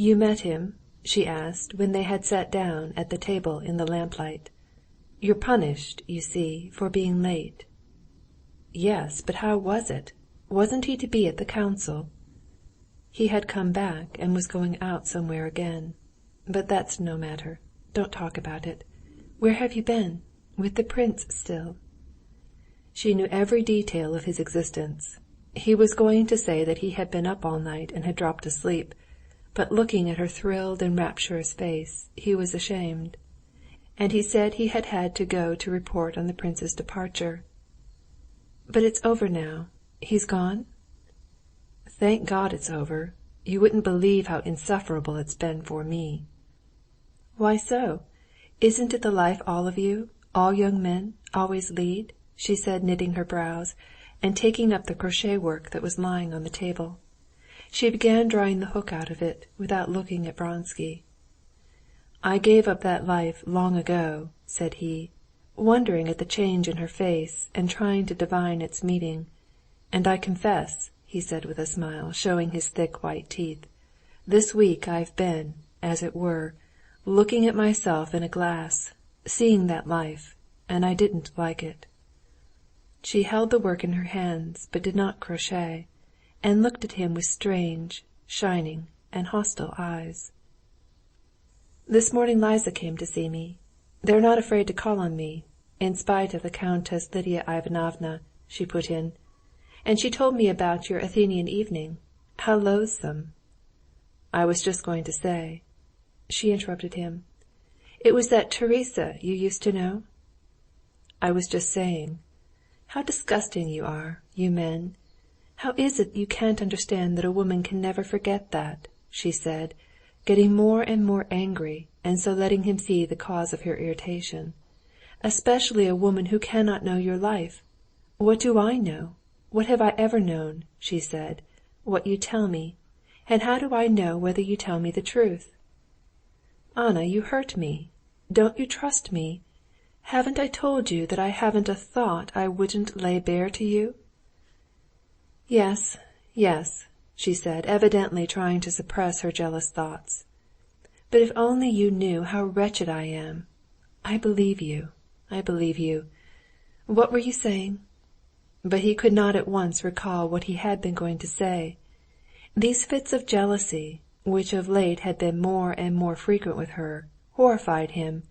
"You met him?" she asked, when they had sat down at the table in the lamplight. "You're punished, you see, for being late." "Yes, but how was it? Wasn't he to be at the council?" "He had come back and was going out somewhere again. But that's no matter. Don't talk about it. Where have you been? With the prince still?" She knew every detail of his existence. He was going to say that he had been up all night and had dropped asleep, but looking at her thrilled and rapturous face, he was ashamed. And he said he had had to go to report on the prince's departure. "But it's over now. He's gone?" "Thank God it's over. You wouldn't believe how insufferable it's been for me." "Why so? Isn't it the life all of you, all young men, always lead?" she said, knitting her brows, and taking up the crochet work that was lying on the table. She began drawing the hook out of it, without looking at Vronsky. "I gave up that life long ago," said he, wondering at the change in her face, and trying to divine its meaning. "And I confess," he said with a smile, showing his thick white teeth, "this week I've been, as it were, looking at myself in a glass, seeing that life, and I didn't like it." She held the work in her hands, but did not crochet, and looked at him with strange, shining, and hostile eyes. "This morning Liza came to see me. They're not afraid to call on me, in spite of the Countess Lidia Ivanovna," she put in. "And she told me about your Athenian evening. How loathsome!" "I was just going to say." She interrupted him. "It was that Teresa you used to know?" "I was just saying. How disgusting you are, you men! How is it you can't understand that a woman can never forget that?" she said, getting more and more angry, and so letting him see the cause of her irritation. "Especially a woman who cannot know your life. What do I know? What have I ever known?" she said. "What you tell me. And how do I know whether you tell me the truth?" "Anna, you hurt me. Don't you trust me? Haven't I told you that I haven't a thought I wouldn't lay bare to you?" "Yes, yes," she said, evidently trying to suppress her jealous thoughts. "But if only you knew how wretched I am! I believe you, I believe you. What were you saying?" But he could not at once recall what he had been going to say. These fits of jealousy, which of late had been more and more frequent with her, horrified him,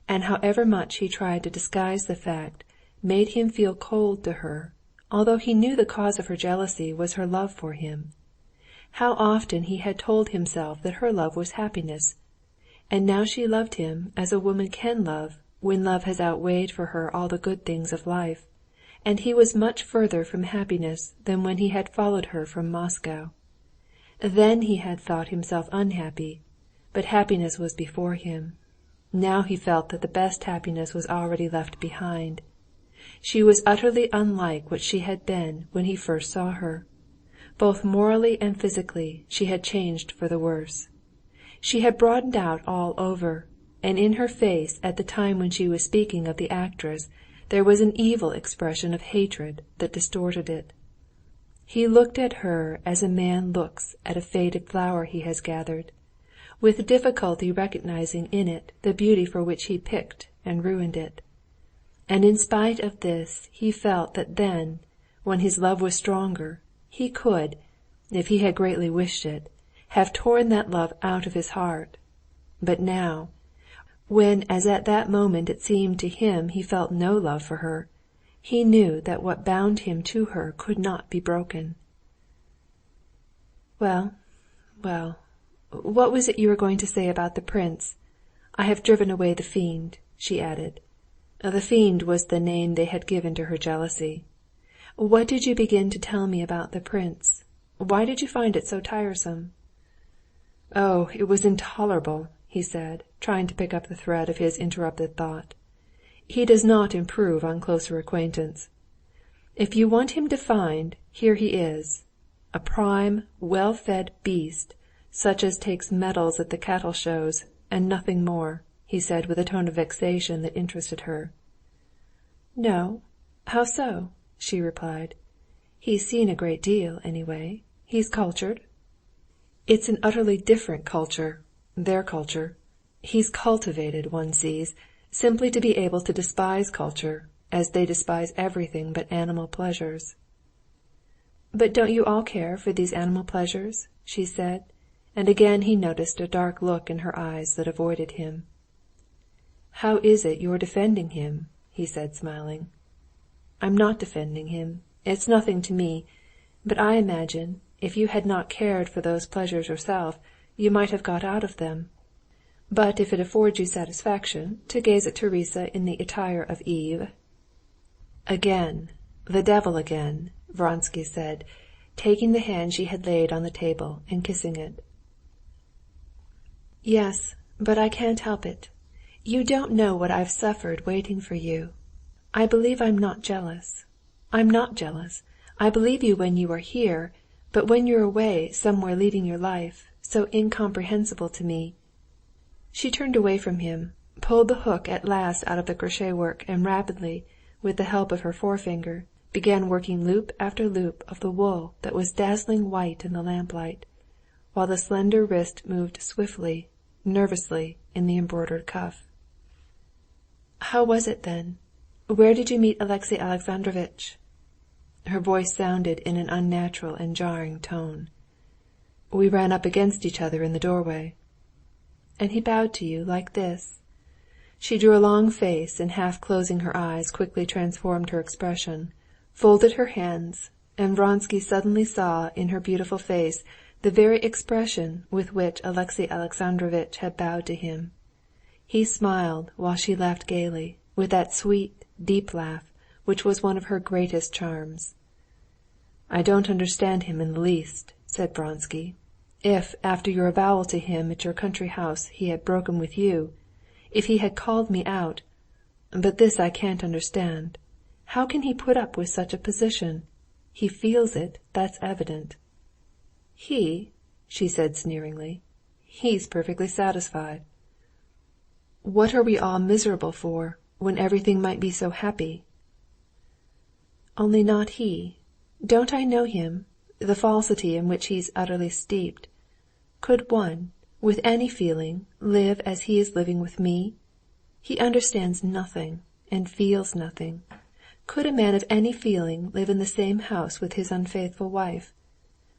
and however much he tried to disguise the fact, made him feel cold to her, although he knew the cause of her jealousy was her love for him. How often he had told himself that her love was happiness, and now she loved him as a woman can love when love has outweighed for her all the good things of life, and he was much further from happiness than when he had followed her from Moscow. Then he had thought himself unhappy, but happiness was before him. Now he felt that the best happiness was already left behind. She was utterly unlike what she had been when he first saw her. Both morally and physically she had changed for the worse. She had broadened out all over, and in her face at the time when she was speaking of the actress there was an evil expression of hatred that distorted it. He looked at her as a man looks at a faded flower he has gathered, with difficulty recognizing in it the beauty for which he picked and ruined it. And in spite of this he felt that then, when his love was stronger, he could, if he had greatly wished it, have torn that love out of his heart. But now, when as at that moment it seemed to him he felt no love for her, he knew that what bound him to her could not be broken. "Well, well, what was it you were going to say about the prince? I have driven away the fiend," she added. The fiend was the name they had given to her jealousy. "What did you begin to tell me about the prince? Why did you find it so tiresome?" "Oh, it was intolerable," he said, trying to pick up the thread of his interrupted thought. "He does not improve on closer acquaintance. If you want him defined, here he is. A prime, well-fed beast, such as takes medals at the cattle shows, and nothing more," he said with a tone of vexation that interested her. "No? How so?" she replied. "He's seen a great deal, anyway. He's cultured." It's an utterly different culture, their culture. He's cultivated, one sees, simply to be able to despise culture, as they despise everything but animal pleasures." "But don't you all care for these animal pleasures?" she said, and again he noticed a dark look in her eyes that avoided him. "How is it you're defending him?" he said, smiling. "I'm not defending him. It's nothing to me. But I imagine, if you had not cared for those pleasures yourself, you might have got out of them. But if it affords you satisfaction to gaze at Teresa in the attire of Eve—" "Again, the devil again," Vronsky said, taking the hand she had laid on the table and kissing it. "Yes, but I can't help it. You don't know what I've suffered waiting for you. I believe I'm not jealous. I'm not jealous. I believe you when you are here, but when you're away somewhere leading your life, so incomprehensible to me." She turned away from him, pulled the hook at last out of the crochet work, and rapidly, with the help of her forefinger, began working loop after loop of the wool that was dazzling white in the lamplight, while the slender wrist moved swiftly, nervously, in the embroidered cuff. "How was it then? Where did you meet Alexey Alexandrovitch?" Her voice sounded in an unnatural and jarring tone. "We ran up against each other in the doorway." "And he bowed to you like this?" She drew a long face, and half closing her eyes quickly transformed her expression, folded her hands, and Vronsky suddenly saw in her beautiful face the very expression with which Alexey Alexandrovitch had bowed to him. He smiled, while she laughed gaily, with that sweet, deep laugh which was one of her greatest charms. "I don't understand him in the least," said Vronsky. "If, after your avowal to him at your country house, he had broken with you, if he had called me out. But this I can't understand. How can he put up with such a position? He feels it, that's evident." "He?" she said sneeringly. "He's perfectly satisfied." "What are we all miserable for, when everything might be so happy?" "Only not he. Don't I know him, the falsity in which he's utterly steeped? Could one, with any feeling, live as he is living with me? He understands nothing, and feels nothing. Could a man of any feeling live in the same house with his unfaithful wife?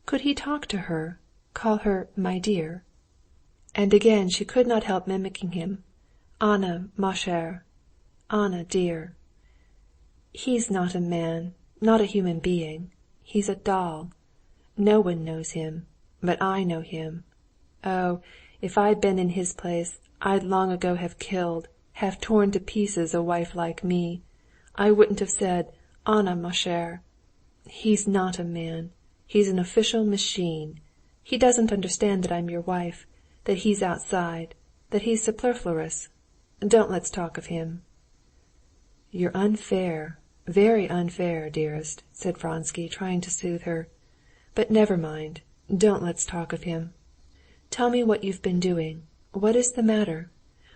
Could he talk to her, call her 'my dear'?" And again she could not help mimicking him. "Anna, ma chère. Anna, dear. He's not a man, not a human being. He's a doll. No one knows him, but I know him. Oh, if I'd been in his place, I'd long ago have killed, have torn to pieces a wife like me. I wouldn't have said, 'Anna, ma chère.' He's not a man. He's an official machine. He doesn't understand that I'm your wife, that he's outside, that he's superfluous. Don't let's talk of him." "You're unfair, very unfair, dearest," said Vronsky, trying to soothe her. "But never mind, don't let's talk of him. Tell me what you've been doing. What is the matter?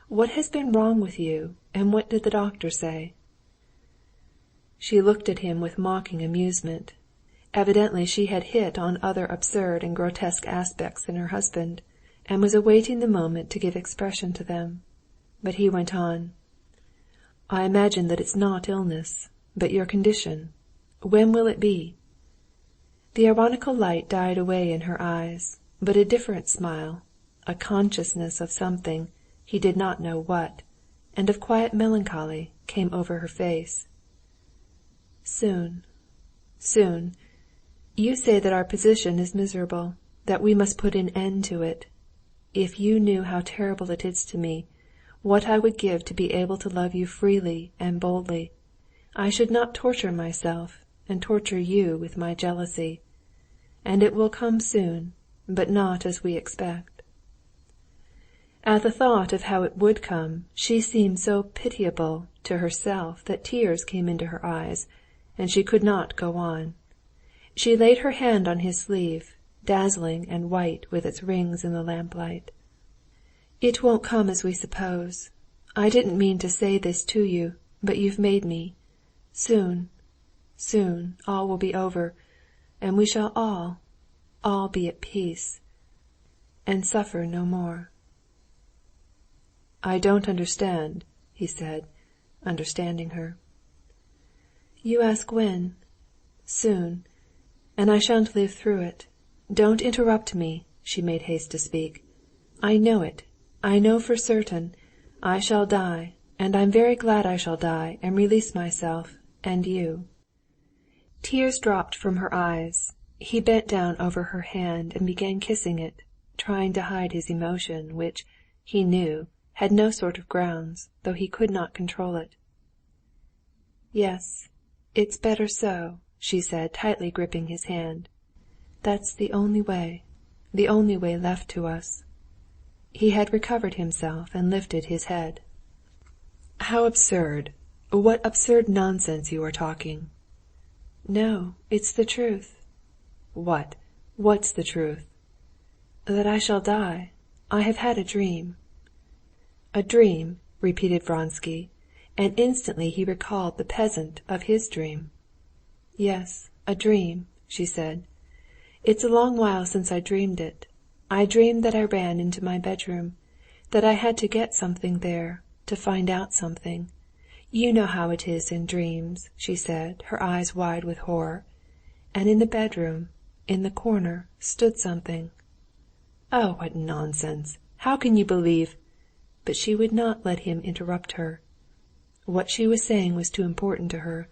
What has been wrong with you, and what did the doctor say?" She looked at him with mocking amusement. Evidently she had hit on other absurd and grotesque aspects in her husband, and was awaiting the moment to give expression to them. But he went on: "I imagine that it's not illness, but your condition. When will it be?" The ironical light died away in her eyes, but a different smile, a consciousness of something, he did not know what, and of quiet melancholy, came over her face. "Soon, soon. You say that our position is miserable, that we must put an end to it. If you knew how terrible it is to me, what I would give to be able to love you freely and boldly, I should not torture myself and torture you with my jealousy. And it will come soon, but not as we expect." At the thought of how it would come, she seemed so pitiable to herself that tears came into her eyes, and she could not go on. She laid her hand on his sleeve, dazzling and white with its rings in the lamplight. "It won't come as we suppose. I didn't mean to say this to you, but you've made me. Soon, soon, all will be over, and we shall all be at peace. and suffer no more." "I don't understand," he said, understanding her. "You ask when? Soon. And I shan't live through it. Don't interrupt me," she made haste to speak. "I know it. I know for certain. I shall die, and I'm very glad I shall die and release myself and you." Tears dropped from her eyes. He bent down over her hand and began kissing it, trying to hide his emotion, which, he knew, had no sort of grounds, though he could not control it. "Yes, it's better so," she said, tightly gripping his hand. "That's the only way left to us." He had recovered himself and lifted his head. "How absurd! What absurd nonsense you are talking!" "No, it's the truth." "What? What's the truth?" "That I shall die. I have had a dream." "A dream?" repeated Vronsky, and instantly he recalled the peasant of his dream. "Yes, a dream," she said. "It's a long while since I dreamed it. I dreamed that I ran into my bedroom, that I had to get something there, to find out something. You know how it is in dreams," she said, her eyes wide with horror. "And in the bedroom, in the corner, stood something." "Oh, what nonsense! How can you believe—" But she would not let him interrupt her. What she was saying was too important to her.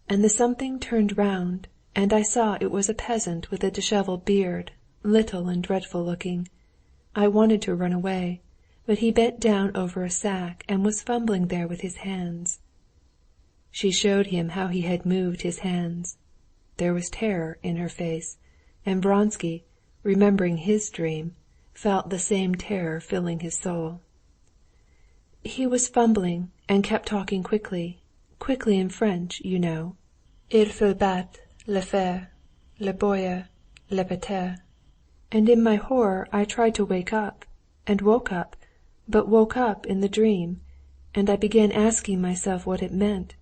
"And the something turned round, and I saw it was a peasant with a disheveled beard, little and dreadful looking. I wanted to run away, but he bent down over a sack and was fumbling there with his hands." She showed him how he had moved his hands. There was terror in her face, and Vronsky, remembering his dream, felt the same terror filling his soul. "He was fumbling and kept talking quickly in French, you know. Il faut battre, le fer, le boire, le péter. And in my horror I tried to wake up, and woke up, but woke up in the dream, and I began asking myself what it meant.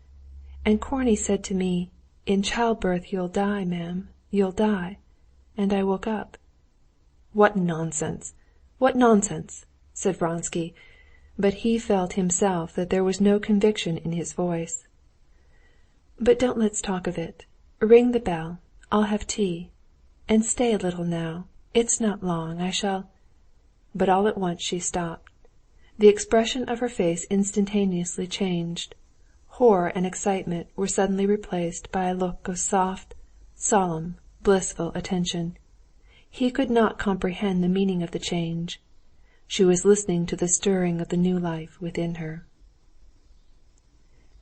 And Corny said to me, 'In childbirth you'll die, ma'am, you'll die.' And I woke up." "What nonsense! What nonsense!" said Vronsky, but he felt himself that there was no conviction in his voice. "But don't let's talk of it. Ring the bell. I'll have tea. And stay a little now. It's not long. I shall—" But all at once she stopped. The expression of her face instantaneously changed. Horror and excitement were suddenly replaced by a look of soft, solemn, blissful attention. He could not comprehend the meaning of the change. She was listening to the stirring of the new life within her.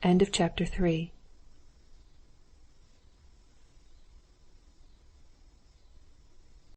Chapter 4